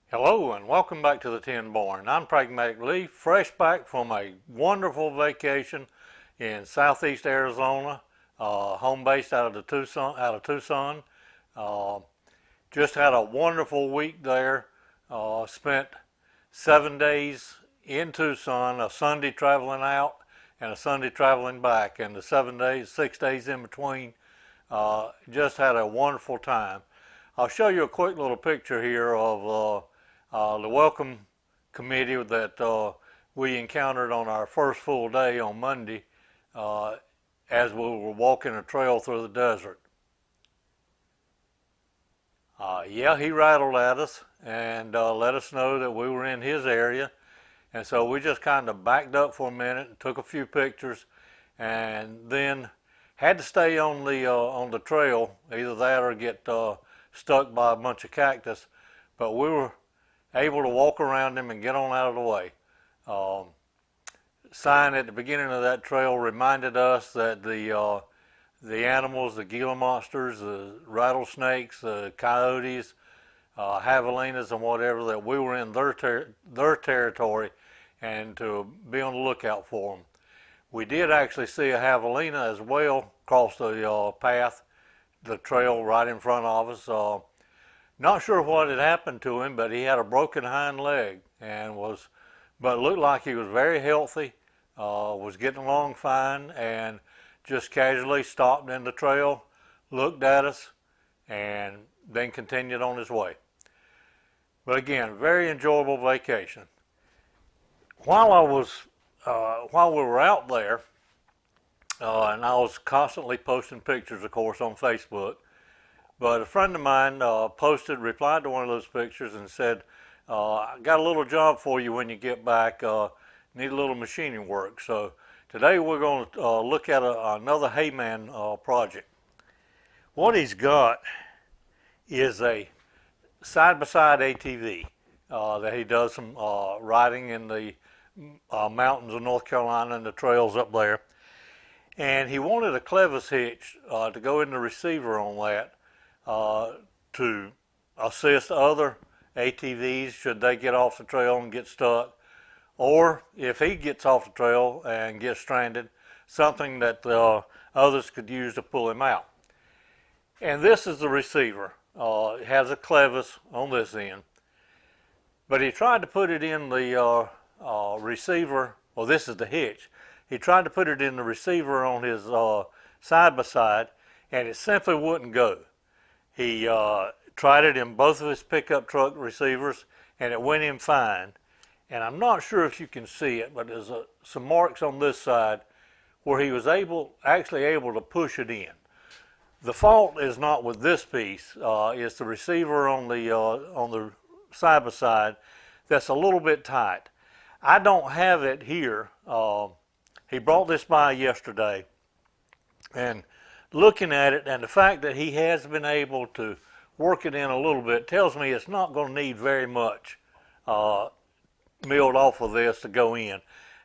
Hello and welcome back to the Tin Barn. I'm Pragmatic Lee, fresh back from a wonderful vacation in southeast Arizona, home based out of Tucson. Uh, just had a wonderful week there. Spent 7 days in Tucson, a Sunday traveling out and a Sunday traveling back, and the 7 days, 6 days in between. Just had a wonderful time. I'll show you a quick little picture here of the welcome committee that we encountered on our first full day on Monday as we were walking a trail through the desert. Yeah, he rattled at us and let us know that we were in his area, and so we just kind of backed up for a minute and took a few pictures, and then had to stay on the trail, either that or get stuck by a bunch of cactus, but we were able to walk around them and get on out of the way. Sign at the beginning of that trail reminded us that the animals, the Gila monsters, the rattlesnakes, the coyotes, javelinas, and whatever, that we were in their territory, and to be on the lookout for them. We did actually see a javelina as well cross the path, the trail right in front of us. Not sure what had happened to him, but he had a broken hind leg and but looked like he was very healthy, was getting along fine, and just casually stopped in the trail, looked at us, and then continued on his way. But again, very enjoyable vacation. While we were out there, and I was constantly posting pictures, of course, on Facebook. But a friend of mine replied to one of those pictures and said, I got a little job for you when you get back, need a little machining work. So today we're going to look at another Hayman project. What he's got is a side-by-side ATV that he does some riding in the mountains of North Carolina and the trails up there. And he wanted a clevis hitch to go in the receiver on that, to assist other ATVs should they get off the trail and get stuck, or if he gets off the trail and gets stranded, something that others could use to pull him out. And this is the receiver. It has a clevis on this end, but he tried to put it in the receiver. Well, this is the hitch. He tried to put it in the receiver on his side-by-side, and it simply wouldn't go. He tried it in both of his pickup truck receivers, and it went in fine. And I'm not sure if you can see it, but there's some marks on this side where he was actually able to push it in. The fault is not with this piece. It's the receiver on the side-by-side that's a little bit tight. I don't have it here. He brought this by yesterday, and looking at it and the fact that he has been able to work it in a little bit tells me it's not going to need very much milled off of this to go in.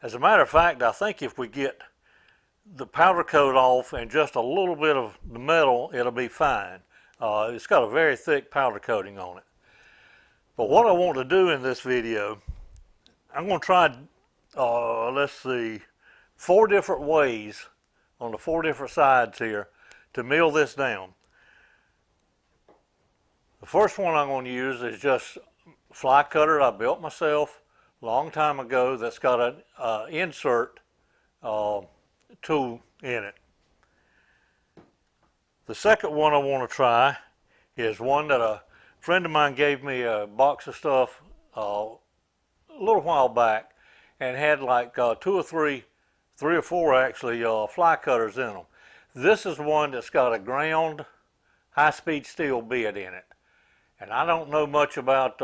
As a matter of fact, I think if we get the powder coat off and just a little bit of the metal, it'll be fine. It's got a very thick powder coating on it. But what I want to do in this video, I'm going to try, let's see, 4 different ways on the 4 different sides here to mill this down. The first one I'm going to use is just a fly cutter I built myself a long time ago that's got an insert tool in it. The second one I want to try is one that a friend of mine gave me a box of stuff a little while back, and had like 2 or 3 or 4 actually fly cutters in them. This is one that's got a ground high-speed steel bit in it, and I don't know much about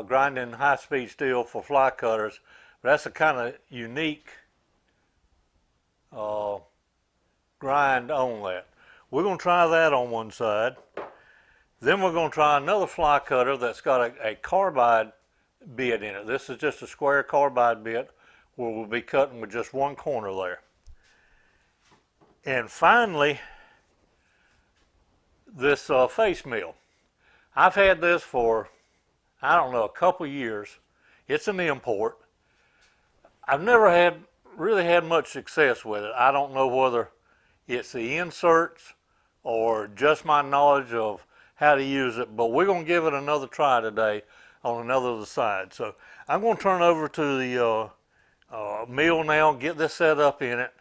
grinding high-speed steel for fly cutters, but that's a kind of unique grind on that. We're going to try that on one side. Then we're going to try another fly cutter that's got a carbide bit in it. This is just a square carbide bit where we'll be cutting with just one corner there. And finally, this face mill. I've had this for I don't know, a couple years. It's an import. I've never really had much success with it. I don't know whether it's the inserts or just my knowledge of how to use it, but we're going to give it another try today on another of the sides. So I'm going to turn over to the mill now, get this set up in it,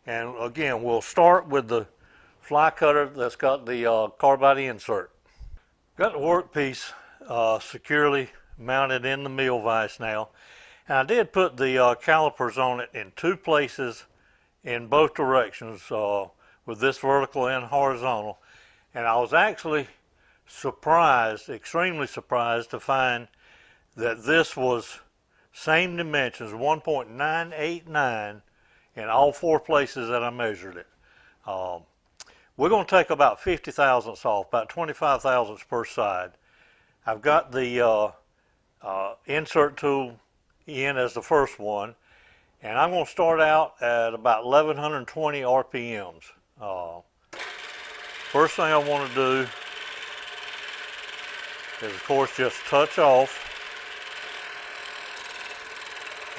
and again we'll start with the fly cutter that's got the carbide insert. Got the workpiece securely mounted in the mill vise now, and I did put the calipers on it in two places in both directions with this vertical and horizontal, and I was actually surprised, extremely surprised to find that this was same dimensions, 1.989 in all four places that I measured it. We're going to take about 50 thousandths off, about 25 thousandths per side. I've got the insert tool in as the first one, and I'm going to start out at about 1120 RPMs. First thing I want to do is, of course, just touch off.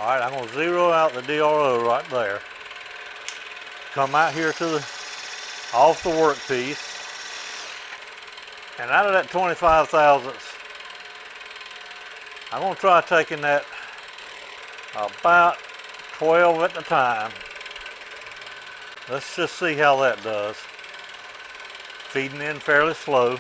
All right, I'm going to zero out the DRO right there. Come out here to the off the workpiece, and out of that 25 thousandths, I'm going to try taking that about 12 at a time. Let's just see how that does. Feeding in fairly slow.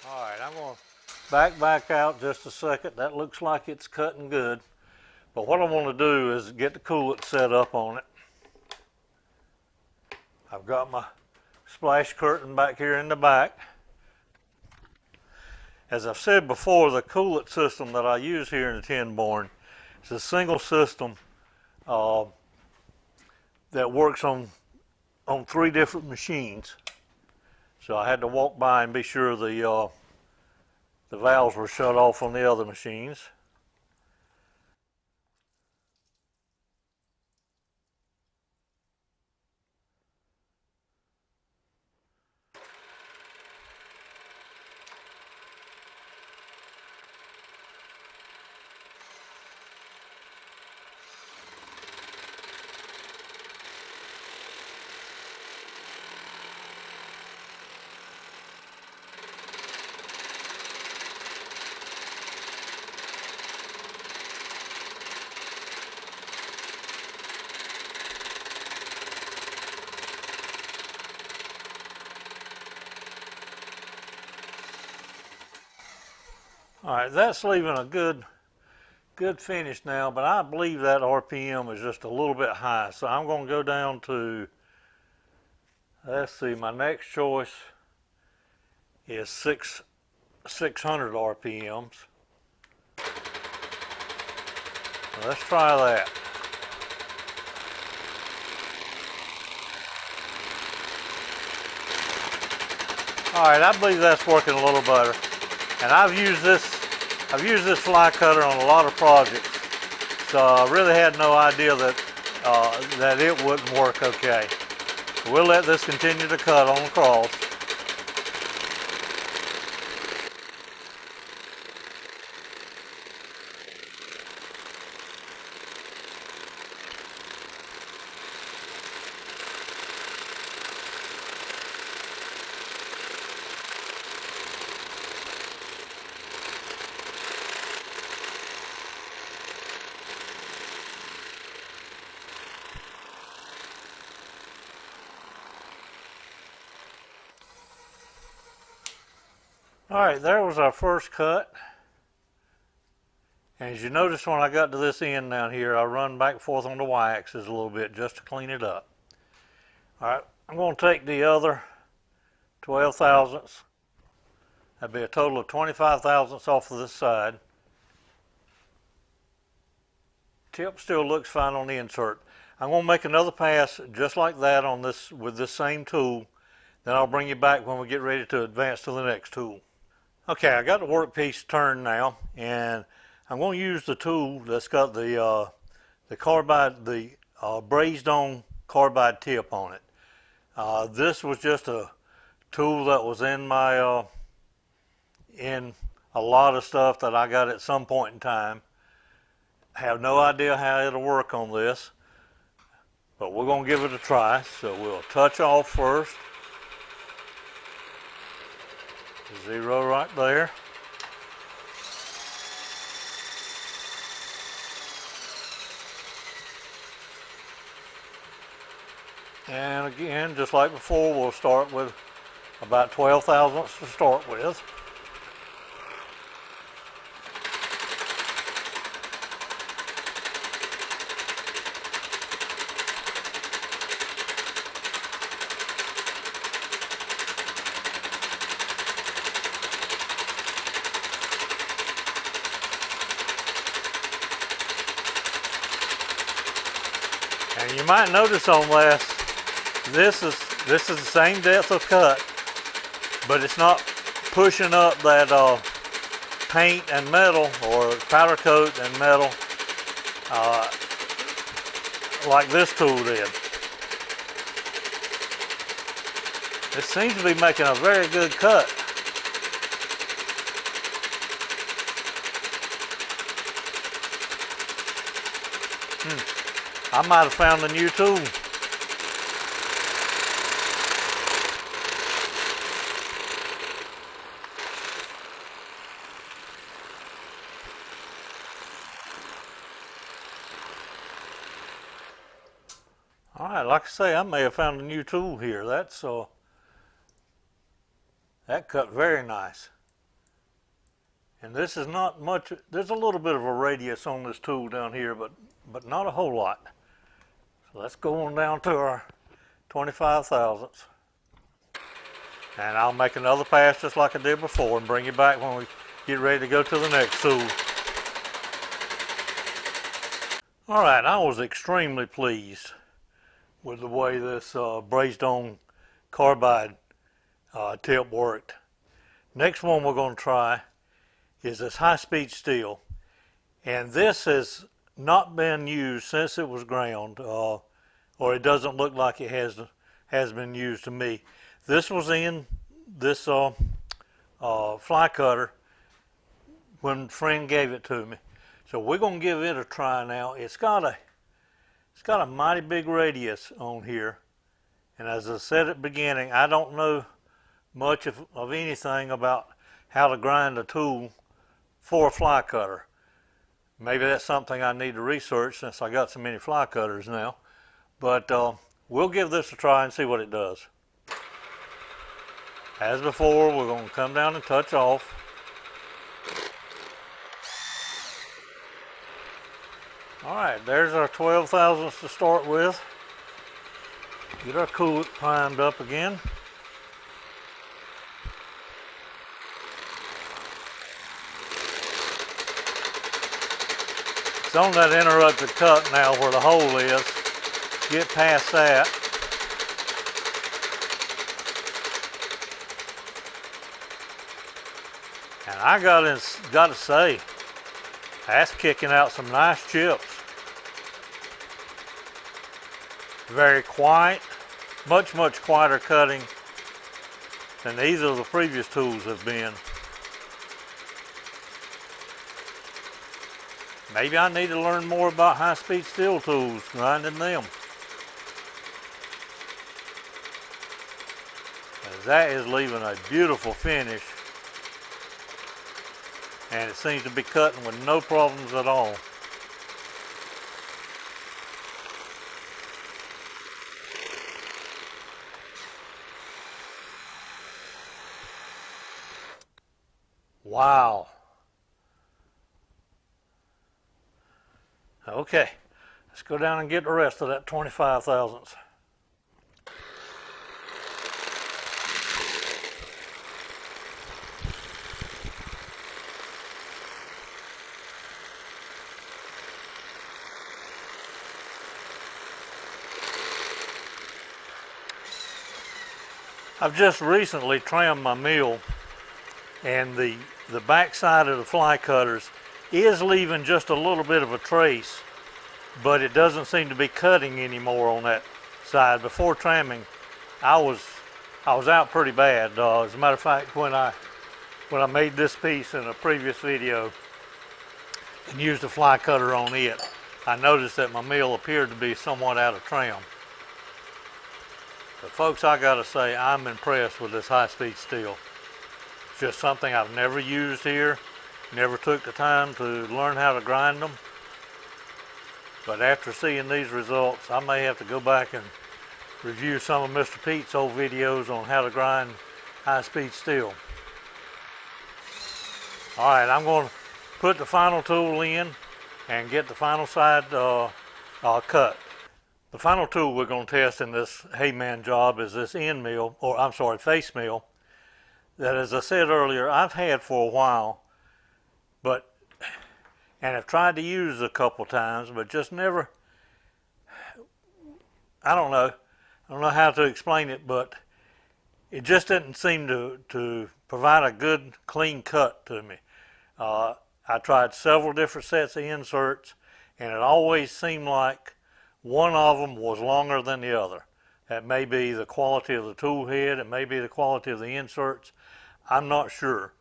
All right, I'm going to back out just a second. That looks like it's cutting good. But what I want to do is get the coolant set up on it. I've got my splash curtain back here in the back. As I've said before, the coolant system that I use here in the tin barn is a single system that works on three different machines. So I had to walk by and be sure the valves were shut off on the other machines. All right, that's leaving a good finish now, but I believe that RPM is just a little bit high. So I'm going to go down to, let's see, my next choice is 600 RPMs. So let's try that. All right, I believe that's working a little better. And I've used this fly cutter on a lot of projects, so I really had no idea that that it wouldn't work okay. We'll let this continue to cut on across. All right, there was our first cut. And as you notice, when I got to this end down here, I run back and forth on the y-axis a little bit just to clean it up. All right, I'm going to take the other 12 thousandths. That'd be a total of 25 thousandths off of this side. Tip still looks fine on the insert. I'm going to make another pass just like that on this with this same tool. Then I'll bring you back when we get ready to advance to the next tool. Okay, I got the workpiece turned now, and I'm going to use the tool that's got the carbide, the braised on carbide tip on it. This was just a tool that was in my in a lot of stuff that I got at some point in time. I have no idea how it'll work on this, but we're going to give it a try. So we'll touch off first. Zero right there. And again, just like before, we'll start with about 12 thousandths to start with. And you might notice on this is the same depth of cut, but it's not pushing up that paint and metal or powder coat and metal like this tool did. It seems to be making a very good cut. I might have found a new tool. All right, like I say, I may have found a new tool here. That cut very nice. And this is not much. There's a little bit of a radius on this tool down here, but not a whole lot. So let's go on down to our 25 thousandths. And I'll make another pass just like I did before and bring you back when we get ready to go to the next tool. All right, I was extremely pleased with the way this braised on carbide tip worked. Next one we're going to try is this high-speed steel, and this has not been used since it was ground, or it doesn't look like it has been used to me. This was in this fly cutter when friend gave it to me, so we're going to give it a try now. It's got a mighty big radius on here, and as I said at the beginning, I don't know much of anything about how to grind a tool for a fly cutter. Maybe that's something I need to research since I got so many fly cutters now. But we'll give this a try and see what it does. As before, we're going to come down and touch off. All right, there's our 12 thousandths to start with. Get our coolant primed up again. It's on that interrupted cut now where the hole is. Get past that. And I got to say, that's kicking out some nice chips. Very quiet, much quieter cutting than either of the previous tools have been. Maybe I need to learn more about high-speed steel tools, grinding them. As that is leaving a beautiful finish, and it seems to be cutting with no problems at all. Wow. Okay, let's go down and get the rest of that 25 thousandths. I've just recently trimmed my mill, and the back side of the fly cutters is leaving just a little bit of a trace, but it doesn't seem to be cutting anymore on that side. Before trimming, I was out pretty bad. As a matter of fact, when I made this piece in a previous video and used a fly cutter on it, I noticed that my mill appeared to be somewhat out of trim. But folks, I gotta say, I'm impressed with this high-speed steel. It's just something I've never used here, never took the time to learn how to grind them. But after seeing these results, I may have to go back and review some of Mr. Pete's old videos on how to grind high-speed steel. All right, I'm going to put the final tool in and get the final side cut. The final tool we're going to test in this Hayman job is this end mill, or I'm sorry, face mill, that, as I said earlier, I've had for a while, and have tried to use a couple times, but just never, I don't know how to explain it, but it just didn't seem to provide a good, clean cut to me. I tried several different sets of inserts, and it always seemed like one of them was longer than the other. That may be the quality of the tool head, it may be the quality of the inserts, I'm not sure.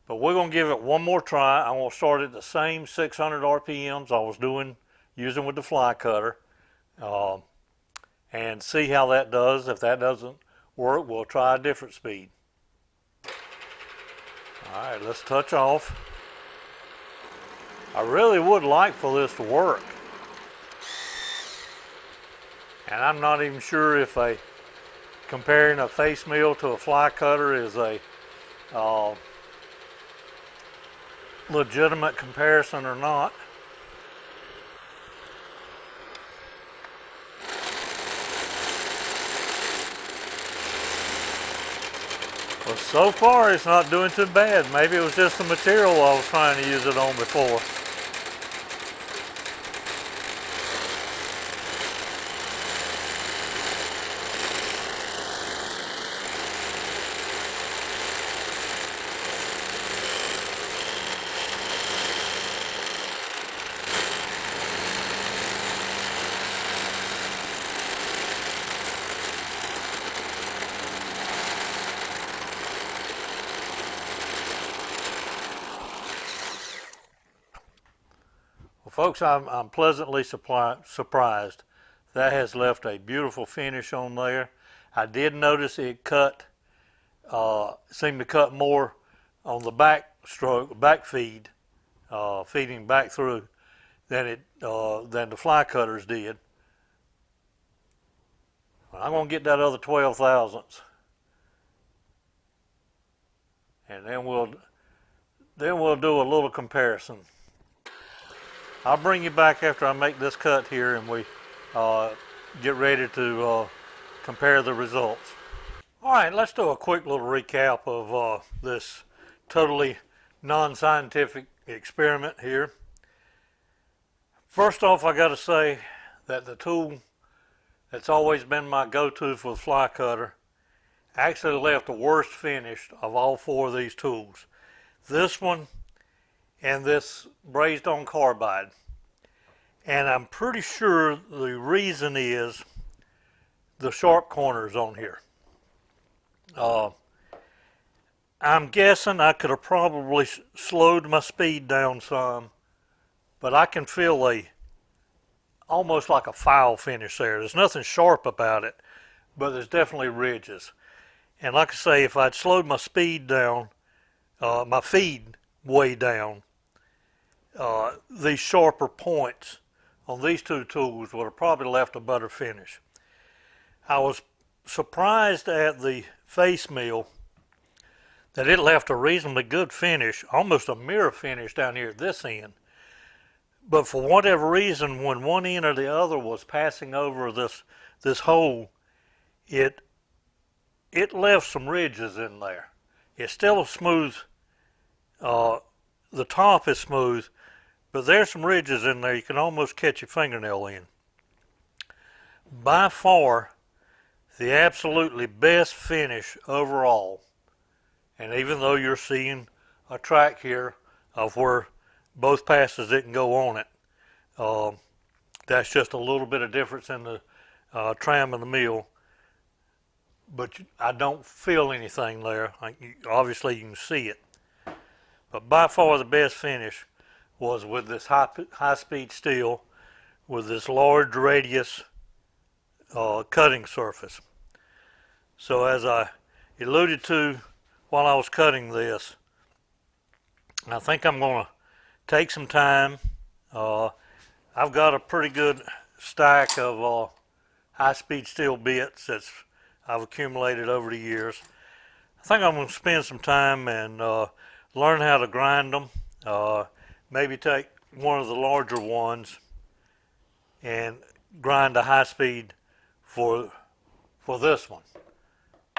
But we're going to give it one more try. I'm going to start at the same 600 RPMs I was using with the fly cutter, and see how that does. If that doesn't work, we'll try a different speed. All right, let's touch off. I really would like for this to work. And I'm not even sure if comparing a face mill to a fly cutter is a legitimate comparison or not. Well, so far it's not doing too bad. Maybe it was just the material I was trying to use it on before. Folks, I'm pleasantly surprised. That has left a beautiful finish on there. I did notice it seemed to cut more on the back stroke, back feed, feeding back through than the fly cutters did. I'm going to get that other 12 thousandths, and then we'll do a little comparison. I'll bring you back after I make this cut here and we get ready to compare the results. All right, let's do a quick little recap of this totally non-scientific experiment here. First off, I got to say that the tool that's always been my go-to for the fly cutter actually left the worst finish of all four of these tools. This one and this Braised Carbide. And I'm pretty sure the reason is the sharp corners on here. I'm guessing I could have probably slowed my speed down some, but I can feel almost like a file finish there. There's nothing sharp about it, but there's definitely ridges. And like I say, if I'd slowed my speed down, my feed way down, these sharper points on these two tools would have probably left a better finish. I was surprised at the face mill that it left a reasonably good finish, almost a mirror finish down here at this end. But for whatever reason, when one end or the other was passing over this hole, it left some ridges in there. It's still smooth. The top is smooth, but there's some ridges in there you can almost catch your fingernail in. By far, The absolutely best finish overall, and even though you're seeing a track here of where both passes didn't go on it, uh, that's just a little bit of difference in the tram of the mill, but I don't feel anything there. Obviously you can see it, but by far the best finish was with this high speed steel with this large radius cutting surface. So as I alluded to while I was cutting this, I think I'm going to take some time. I've got a pretty good stack of high-speed steel bits that I've accumulated over the years. I think I'm going to spend some time and learn how to grind them. Maybe take one of the larger ones and grind a high-speed for this one.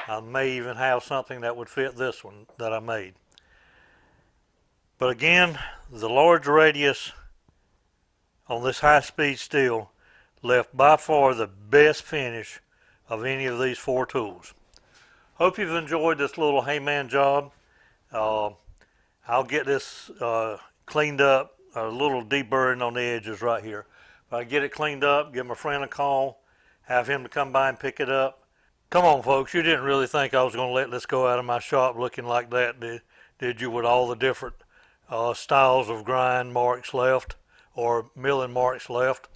I may even have something that would fit this one that I made. But again, the large radius on this high-speed steel left by far the best finish of any of these four tools. Hope you've enjoyed this little hayman job. I'll get this cleaned up, a little deburring on the edges right here. If I get it cleaned up, give my friend a call, have him to come by and pick it up. Come on, folks, you didn't really think I was going to let this go out of my shop looking like that, did you, with all the different styles of grind marks left or milling marks left,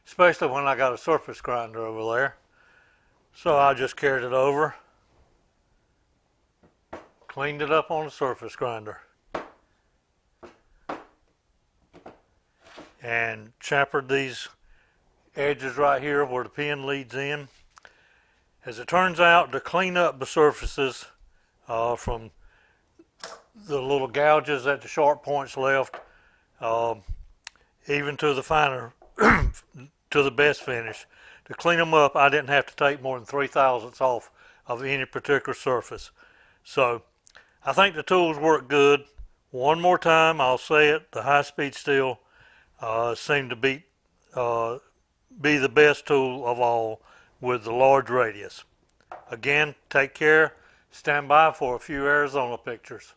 especially when I got a surface grinder over there. So I just carried it over, cleaned it up on the surface grinder, and chamfered these edges right here where the pin leads in. As it turns out, to clean up the surfaces from the little gouges at the sharp points left, even to the finer, to the best finish, to clean them up, I didn't have to take more than 3/1000ths off of any particular surface. So I think the tools work good. One more time, I'll say it, the high-speed steel seemed to be the best tool of all with the large radius. Again, take care. Stand by for a few Arizona pictures.